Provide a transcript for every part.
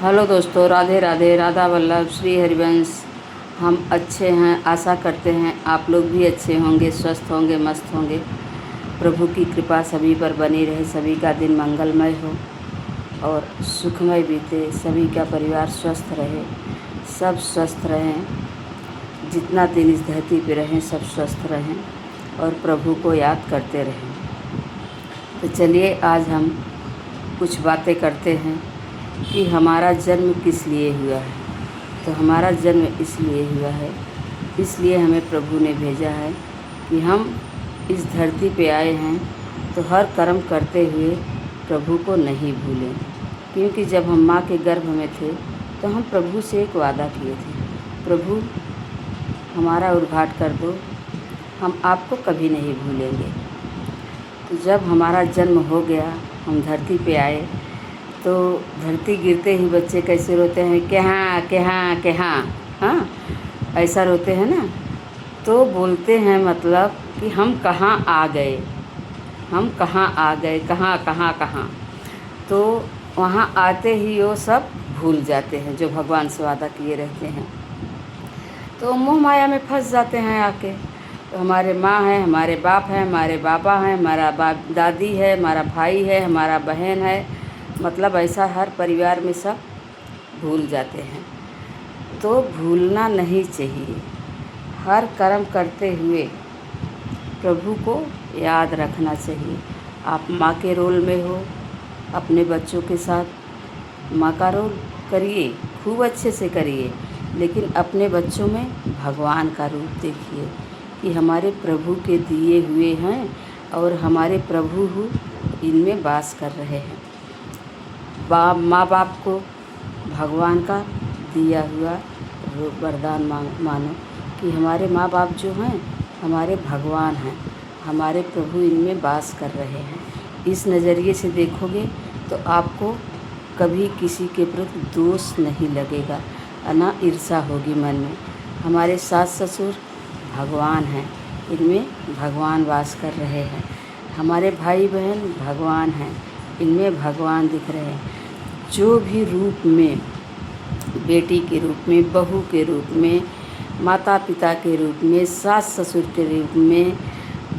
Hello दोस्तों, राधे राधे। राधा वल्लभ श्री हरिवंश। हम अच्छे हैं, आशा करते हैं आप लोग भी अच्छे होंगे, स्वस्थ होंगे, मस्त होंगे। प्रभु की कृपा सभी पर बनी रहे, सभी का दिन मंगलमय हो और सुखमय बीते, सभी का परिवार स्वस्थ रहे, सब स्वस्थ रहें। जितना दिन इस धरती पे रहें सब स्वस्थ रहें और प्रभु को याद करते रहें। तो चलिए आज हम कुछ बातें करते हैं कि हमारा जन्म किस लिए हुआ है। तो हमारा जन्म इसलिए हुआ है, इसलिए हमें प्रभु ने भेजा है कि हम इस धरती पे आए हैं तो हर कर्म करते हुए प्रभु को नहीं भूलें। क्योंकि जब हम माँ के गर्भ में थे तो हम प्रभु से एक वादा किए थे, प्रभु हमारा उद्धार कर दो, हम आपको कभी नहीं भूलेंगे। तो जब हमारा जन्म हो गया, हम धरती पे आए तो धरती गिरते ही बच्चे कैसे रोते हैं, कहाँ कहाँ कहाँ, हाँ ऐसा रोते हैं ना। तो बोलते हैं मतलब कि हम कहाँ आ गए, हम कहाँ आ गए, कहाँ कहाँ कहाँ। तो वहाँ आते ही वो सब भूल जाते हैं जो भगवान से वादा किए रहते हैं। तो मोह माया में फंस जाते हैं आके। तो हमारे माँ है, हमारे बाप हैं, हमारे पापा हैं, हमारा बाप दादी है, हमारा भाई है, हमारा बहन है, मतलब ऐसा हर परिवार में सब भूल जाते हैं। तो भूलना नहीं चाहिए। हर कर्म करते हुए प्रभु को याद रखना चाहिए। आप माँ के रोल में हो, अपने बच्चों के साथ माँ का रोल करिए, खूब अच्छे से करिए, लेकिन अपने बच्चों में भगवान का रूप देखिए कि हमारे प्रभु के दिए हुए हैं और हमारे प्रभु इनमें वास कर रहे हैं। माँ बाप को भगवान का दिया हुआ वरदान मानो कि हमारे माँ बाप जो हैं हमारे भगवान हैं, हमारे प्रभु इनमें वास कर रहे हैं। इस नज़रिए से देखोगे तो आपको कभी किसी के प्रति दोष नहीं लगेगा, ना ईर्ष्या होगी मन में। हमारे सास ससुर भगवान हैं, इनमें भगवान वास कर रहे हैं। हमारे भाई बहन भगवान हैं, इनमें भगवान दिख रहे हैं। जो भी रूप में, बेटी के रूप में, बहू के रूप में, माता पिता के रूप में, सास ससुर के रूप में,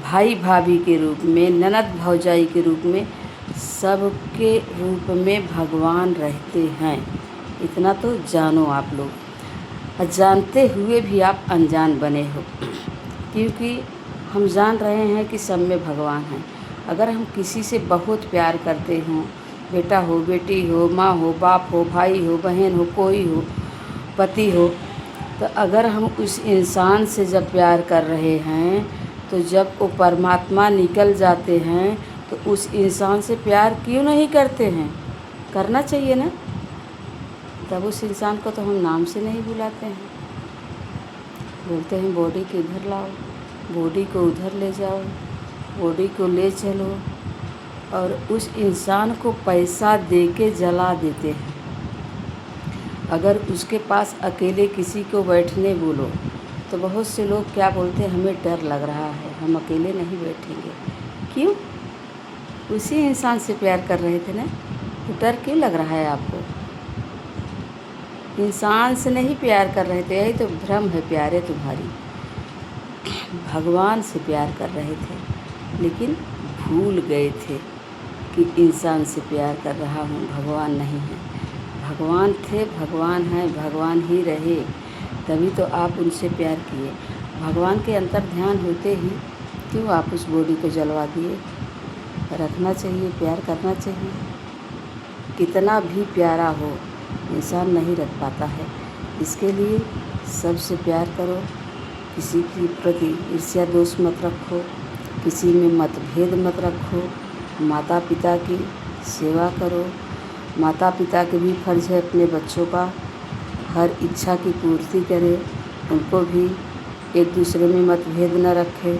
भाई भाभी के रूप में, ननद भौजाई के रूप में, सबके रूप में भगवान रहते हैं। इतना तो जानो आप लोग। जानते हुए भी आप अनजान बने हो, क्योंकि हम जान रहे हैं कि सब में भगवान हैं। अगर हम किसी से बहुत प्यार करते हों, बेटा हो, बेटी हो, माँ हो, बाप हो, भाई हो, बहन हो, कोई हो, पति हो, तो अगर हम उस इंसान से जब प्यार कर रहे हैं तो जब वो परमात्मा निकल जाते हैं तो उस इंसान से प्यार क्यों नहीं करते हैं? करना चाहिए ना। तब उस इंसान को तो हम नाम से नहीं बुलाते हैं, बोलते हैं बॉडी को इधर लाओ, बॉडी को उधर ले जाओ, बॉडी को ले चलो, और उस इंसान को पैसा दे के जला देते हैं। अगर उसके पास अकेले किसी को बैठने बोलो तो बहुत से लोग क्या बोलते हैं, हमें डर लग रहा है, हम अकेले नहीं बैठेंगे। क्यों? उसी इंसान से प्यार कर रहे थे ना, तो डर क्यों लग रहा है आपको? इंसान से नहीं प्यार कर रहे थे, यही तो भ्रम है प्यारे तुम्हारी। भगवान से प्यार कर रहे थे लेकिन भूल गए थे कि इंसान से प्यार कर रहा हूँ, भगवान नहीं है। भगवान थे, भगवान हैं, भगवान ही रहे, तभी तो आप उनसे प्यार किए। भगवान के अंतर ध्यान होते ही क्यों आप उस बॉडी को जलवा दिए? रखना चाहिए, प्यार करना चाहिए। कितना भी प्यारा हो, इंसान नहीं रख पाता है। इसके लिए सबसे प्यार करो, किसी के प्रति ईर्ष्या दोष मत रखो, किसी में मतभेद मत रखो। माता पिता की सेवा करो। माता पिता के भी फर्ज है अपने बच्चों का हर इच्छा की पूर्ति करें, उनको भी एक दूसरे में मतभेद न रखें।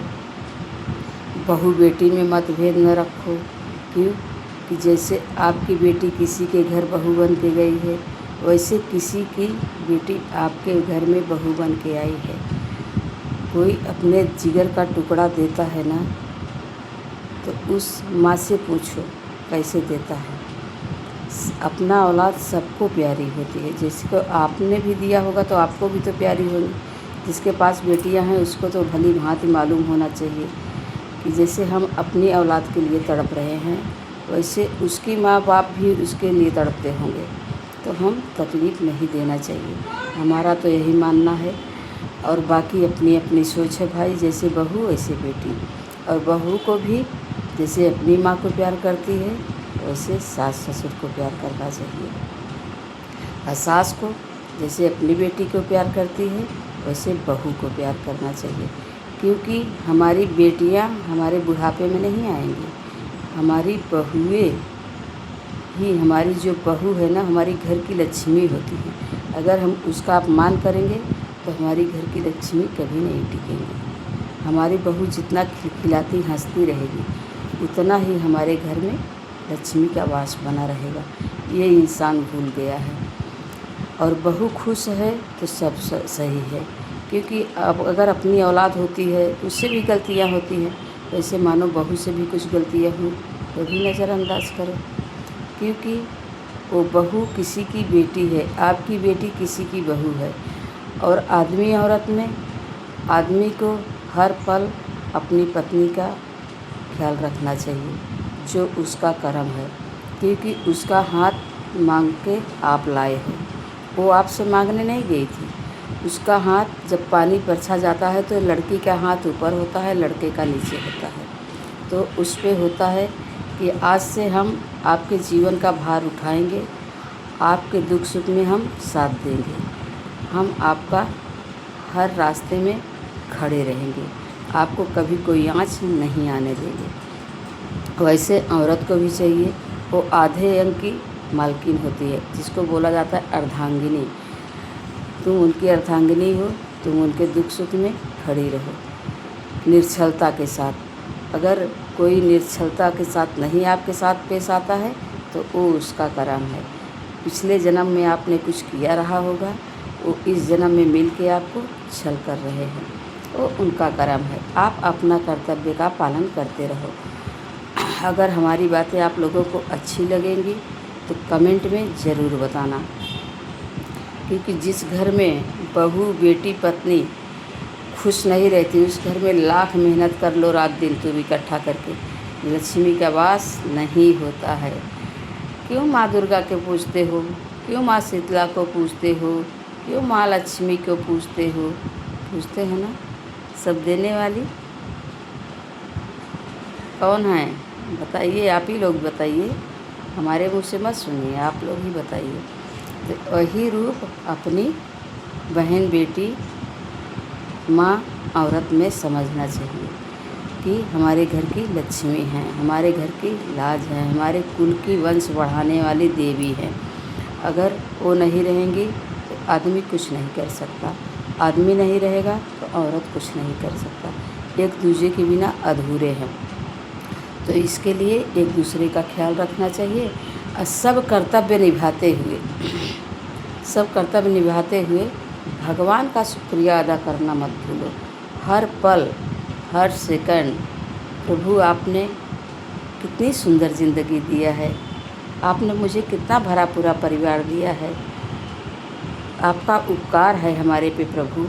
बहू बेटी में मतभेद न रखो। क्यों? कि जैसे आपकी बेटी किसी के घर बहू बन के गई है, वैसे किसी की बेटी आपके घर में बहू बन के आई है। कोई अपने जिगर का टुकड़ा देता है ना, तो उस माँ से पूछो कैसे देता है। अपना औलाद सबको प्यारी होती है। जिसको आपने भी दिया होगा तो आपको भी तो प्यारी होगी। जिसके पास बेटियां हैं उसको तो भली भांति मालूम होना चाहिए कि जैसे हम अपनी औलाद के लिए तड़प रहे हैं वैसे उसकी माँ बाप भी उसके लिए तड़पते होंगे। तो हम तकलीफ़ नहीं देना चाहिए, हमारा तो यही मानना है। और बाकी अपनी अपनी सोच है भाई, जैसे बहू वैसे बेटी। और बहू को भी जैसे अपनी माँ को प्यार करती है वैसे सास ससुर को प्यार करना चाहिए। और सास को जैसे अपनी बेटी को प्यार करती है वैसे बहू को प्यार करना चाहिए। क्योंकि हमारी बेटियां हमारे बुढ़ापे में नहीं आएंगी, हमारी बहुएं ही, हमारी जो बहू है ना हमारी घर की लक्ष्मी होती है। अगर हम उसका अपमान करेंगे तो हमारी घर की लक्ष्मी कभी नहीं टिकेंगी। हमारी बहू जितना खिलखिलाती हंसती रहेगी उतना ही हमारे घर में लक्ष्मी का वास बना रहेगा। ये इंसान भूल गया है। और बहू खुश है तो सब सही है। क्योंकि अब अगर अपनी औलाद होती है उससे भी गलतियां होती हैं, वैसे मानो बहू से भी कुछ गलतियां हुई तो भी नज़रअंदाज करो। क्योंकि वो बहू किसी की बेटी है, आपकी बेटी किसी की बहू है। और आदमी औरत में आदमी को हर पल अपनी पत्नी का ख्याल रखना चाहिए जो उसका कर्म है। क्योंकि उसका हाथ मांग के आप लाए हो, वो आपसे मांगने नहीं गई थी। उसका हाथ जब पानी परछा जाता है तो लड़की का हाथ ऊपर होता है, लड़के का नीचे होता है। तो उस पे होता है कि आज से हम आपके जीवन का भार उठाएंगे, आपके दुख सुख में हम साथ देंगे, हम आपका हर रास्ते में खड़े रहेंगे, आपको कभी कोई आँच नहीं आने देंगे। वैसे औरत को भी चाहिए, वो आधे अंग की मालकिन होती है, जिसको बोला जाता है अर्धांगिनी। तुम उनकी अर्धांगिनी हो, तुम उनके दुख सुख में खड़ी रहो निर्छलता के साथ। अगर कोई निर्छलता के साथ नहीं आपके साथ पेश आता है तो वो उसका कर्म है। पिछले जन्म में आपने कुछ किया रहा होगा, वो इस जन्म में मिल के आपको छल कर रहे हैं, वो उनका कर्म है। आप अपना कर्तव्य का पालन करते रहो। अगर हमारी बातें आप लोगों को अच्छी लगेंगी तो कमेंट में ज़रूर बताना। क्योंकि जिस घर में बहू बेटी पत्नी खुश नहीं रहती उस घर में लाख मेहनत कर लो रात दिन तुम इकट्ठा करके, लक्ष्मी का वास नहीं होता है। क्यों माँ दुर्गा को पूजते हो, क्यों माँ शीतला को पूजते हो, क्यों माँ लक्ष्मी को पूजते हो? पूजते हो ना, सब देने वाली कौन है बताइए, आप ही लोग बताइए, हमारे मुँह से मत सुनिए, आप लोग ही बताइए। तो वही रूप अपनी बहन बेटी माँ औरत में समझना चाहिए कि हमारे घर की लक्ष्मी हैं, हमारे घर की लाज है, हमारे कुल की वंश बढ़ाने वाली देवी है। अगर वो नहीं रहेंगी तो आदमी कुछ नहीं कर सकता, आदमी नहीं रहेगा तो औरत कुछ नहीं कर सकता। एक दूसरे के बिना अधूरे हैं। तो इसके लिए एक दूसरे का ख्याल रखना चाहिए और सब कर्तव्य निभाते हुए भगवान का शुक्रिया अदा करना मत भूलो। हर पल हर सेकंड प्रभु आपने कितनी सुंदर ज़िंदगी दिया है, आपने मुझे कितना भरा पूरा परिवार दिया है। आपका उपकार है हमारे पे प्रभु,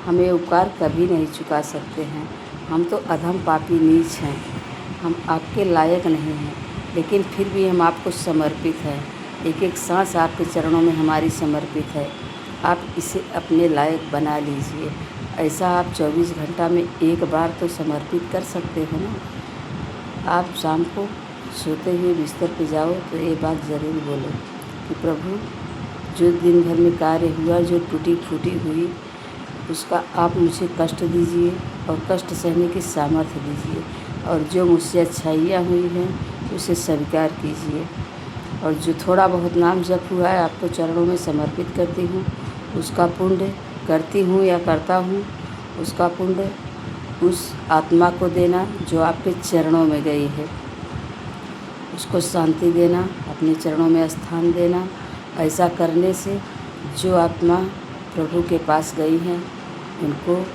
हमें उपकार कभी नहीं चुका सकते हैं। हम तो अधम पापी नीच हैं, हम आपके लायक नहीं हैं, लेकिन फिर भी हम आपको समर्पित हैं। एक एक सांस आपके चरणों में हमारी समर्पित है। आप इसे अपने लायक बना लीजिए। ऐसा आप 24 घंटा में एक बार तो समर्पित कर सकते हो ना। आप शाम को सोते हुए बिस्तर पे जाओ तो ये बात ज़रूर बोलो कि प्रभु जो दिन भर में कार्य हुआ, जो टूटी फूटी हुई, उसका आप मुझे कष्ट दीजिए और कष्ट सहने की सामर्थ्य दीजिए। और जो मुझसे अच्छाइयाँ हुई हैं उसे स्वीकार कीजिए। और जो थोड़ा बहुत नाम जप हुआ है आपको चरणों में समर्पित करती हूँ, उसका पुण्य करती हूँ या करता हूँ, उसका पुण्य उस आत्मा को देना जो आपके चरणों में गई है, उसको शांति देना, अपने चरणों में स्थान देना। ऐसा करने से जो आत्मा प्रभु के पास गई हैं उनको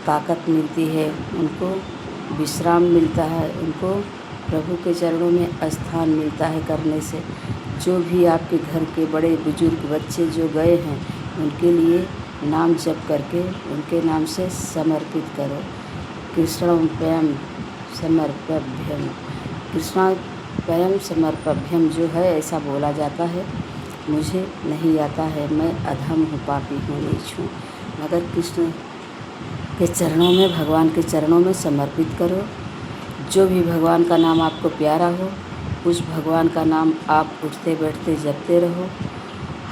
ताकत मिलती है, उनको विश्राम मिलता है, उनको प्रभु के चरणों में स्थान मिलता है करने से। जो भी आपके घर के बड़े बुजुर्ग बच्चे जो गए हैं उनके लिए नाम जप करके उनके नाम से समर्पित करो। कृष्णमप्ययं समर्पभ्यम, कृष्णाप्ययं समर्पभ्यम जो है ऐसा बोला जाता है। मुझे नहीं आता है, मैं अधम हूँ, पापी हूँ, नीच हूँ, मगर कृष्ण के चरणों में, भगवान के चरणों में समर्पित करो। जो भी भगवान का नाम आपको प्यारा हो उस भगवान का नाम आप उठते बैठते जपते रहो।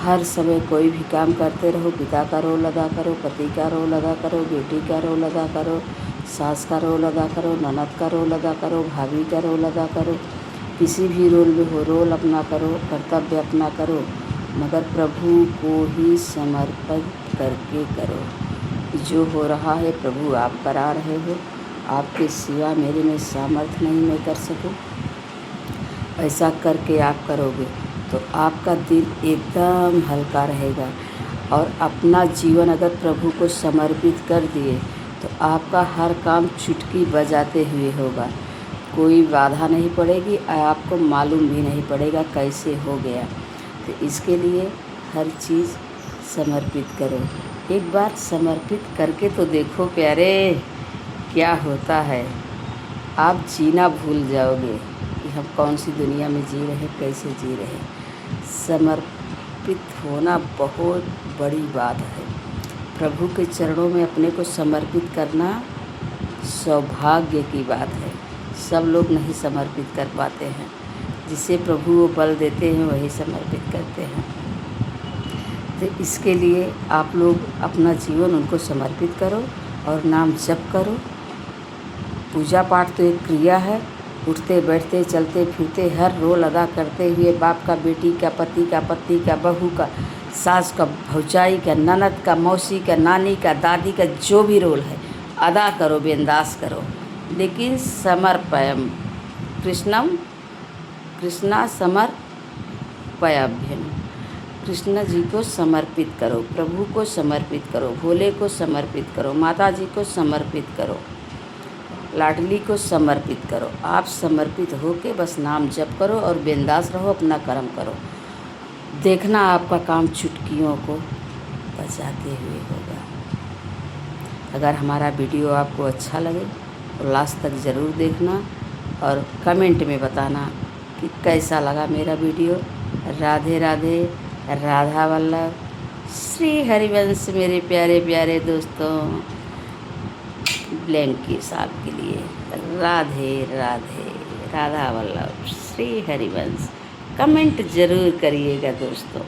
हर समय कोई भी काम करते रहो। पिता का रोल अदा करो, पति का रोल अदा करो, बेटी का रोल अदा करो, सास का रोल अदा करो, ननद का रोल अदा करो, भाभी का रोल अदा करो। किसी भी रोल में हो रोल अपना करो, कर्तव्य अपना करो, मगर प्रभु को ही समर्पित करके करो। जो हो रहा है प्रभु आप करा रहे हो, आपके सिवा मेरे में सामर्थ्य नहीं मैं कर सकूं। ऐसा करके आप करोगे तो आपका दिल एकदम हल्का रहेगा और अपना जीवन अगर प्रभु को समर्पित कर दिए तो आपका हर काम चुटकी बजाते हुए होगा। कोई बाधा नहीं पड़ेगी, आपको मालूम भी नहीं पड़ेगा कैसे हो गया। तो इसके लिए हर चीज़ समर्पित करो। एक बार समर्पित करके तो देखो प्यारे, क्या होता है। आप जीना भूल जाओगे कि हम कौन सी दुनिया में जी रहे, कैसे जी रहे। समर्पित होना बहुत बड़ी बात है। प्रभु के चरणों में अपने को समर्पित करना सौभाग्य की बात है। सब लोग नहीं समर्पित कर पाते हैं। जिसे प्रभु वो बल देते हैं वही समर्पित करते हैं। तो इसके लिए आप लोग अपना जीवन उनको समर्पित करो और नाम जप करो। पूजा पाठ तो एक क्रिया है। उठते बैठते चलते फिरते हर रोल अदा करते हुए बाप का, बेटी का, पति का, पत्नी का, बहू का, सास का, भौजाई का, ननद का, मौसी का, नानी का, दादी का, जो भी रोल है अदा करो, बिंदास करो। लेकिन समर्पयम कृष्णा समर्पयाभ्यम, कृष्ण जी को समर्पित करो, प्रभु को समर्पित करो, भोले को समर्पित करो, माता जी को समर्पित करो, लाडली को समर्पित करो। आप समर्पित हो के बस नाम जप करो और बिंदास रहो, अपना कर्म करो। देखना आपका काम चुटकियों को बचाते हुए होगा। अगर हमारा वीडियो आपको अच्छा लगे तो लास्ट तक ज़रूर देखना और कमेंट में बताना कि कैसा लगा मेरा वीडियो। राधे राधे, राधा वल्लभ, श्री हरिवंश मेरे प्यारे प्यारे दोस्तों। ब्लैंकी साहब के लिए राधे राधे, राधा वल्लभ, श्री हरिवंश। कमेंट ज़रूर करिएगा दोस्तों।